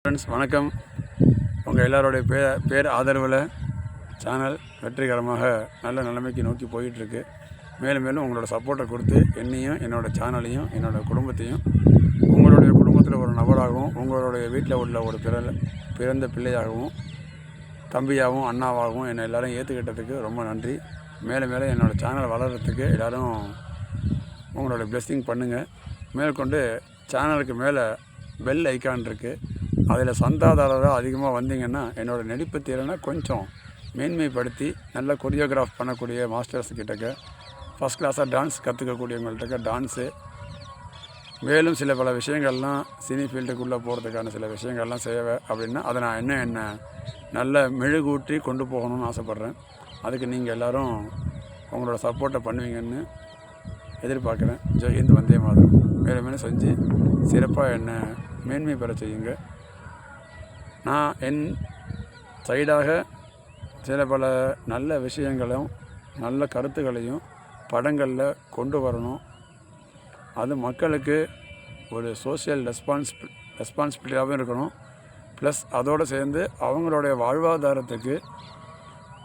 Friends வணக்கம். உங்கள் எல்லாரோடைய பேர் ஆதரவில் சேனல் வெற்றிகரமாக நல்ல நிலைமைக்கு நோக்கி போயிட்டுருக்கு. மேலும் மேலும் உங்களோட சப்போர்ட்டை கொடுத்து என்னையும் என்னோடய சேனலையும் என்னோடய குடும்பத்தையும் உங்களுடைய குடும்பத்தில் ஒரு நபராகவும் உங்களுடைய வீட்டில் உள்ள ஒரு பிறந்த பிள்ளையாகவும் தம்பியாகவும் அண்ணாவாகவும் என்னை எல்லோரும் ஏற்றுக்கிட்டதுக்கு ரொம்ப நன்றி. மேலும் மேலும் என்னோடய சேனல் வளர்கிறதுக்கு எல்லோரும் உங்களோட பிளெஸ்ஸிங் பண்ணுங்கள். மேற்கொண்டு சேனலுக்கு மேலே பெல் ஐக்கான் இருக்குது, அதில் சந்தாதாரராக அதிகமாக வந்தீங்கன்னா என்னோடய நடிப்பு திறனை கொஞ்சம் மேன்மைப்படுத்தி நல்ல கொரியோகிராஃப் பண்ணக்கூடிய மாஸ்டர்ஸ் கிட்டக்க ஃபஸ்ட் கிளாஸாக டான்ஸ் கற்றுக்கக்கூடியவங்கள்ட்ட டான்ஸு மேலும் சில பல விஷயங்கள்லாம் சினி ஃபீல்டுக்குள்ளே போகிறதுக்கான சில விஷயங்கள்லாம் செய்வே அப்படின்னா அதை நான் என்ன நல்ல மெழுகூட்டி கொண்டு போகணும்னு ஆசைப்பட்றேன். அதுக்கு நீங்கள் எல்லோரும் உங்களோட சப்போர்ட்டை பண்ணுவீங்கன்னு எதிர்பார்க்குறேன். ஜெய்ஹிந்த், வந்தே மாதரம். மேலும் மேலும் செஞ்சு சிறப்பாக என்னை மேன்மை பெற செய்யுங்க. நான் என் சைடாக சில பல நல்ல விஷயங்களும் நல்ல கருத்துக்களையும் படங்களில் கொண்டு வரணும். அது மக்களுக்கு ஒரு சோஷியல் ரெஸ்பான்சிபிலிட்டியாகவும் இருக்கணும். ப்ளஸ் அதோடு சேர்ந்து அவங்களுடைய வாழ்வாதாரத்துக்கு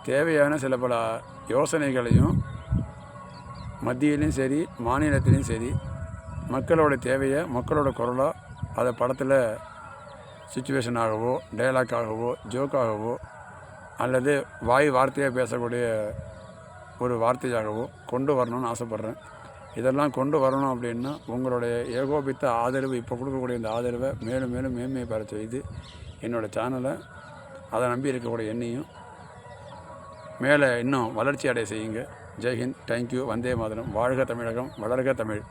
தேவையான சில பல யோசனைகளையும் மத்தியிலையும் சரி மாநிலத்திலையும் சரி மக்களோட தேவையை மக்களோட குரலாக அதை படத்தில் சுச்சுவேஷனாகவோ டைலாக்காகவோ ஜோக்காகவோ அல்லது வார்த்தையாக பேசக்கூடிய ஒரு வார்த்தையாகவோ கொண்டு வரணும்னு ஆசைப்பட்றேன். இதெல்லாம் கொண்டு வரணும் அப்படின்னா உங்களுடைய ஏகோபித்த ஆதரவு, இப்போ கொடுக்கக்கூடிய இந்த ஆதரவை மேலும் மேலும் மேன்மையை பெற செய்து என்னோடய சேனலை அதை நம்பி இருக்கக்கூடிய என்னையும் மேலே இன்னும் வளர்ச்சி அடைய செய்யுங்க. ஜெய்ஹிந்த், தேங்க்யூ, வந்தே மாதரம். வாழ்க தமிழகம், வளர்க தமிழ்.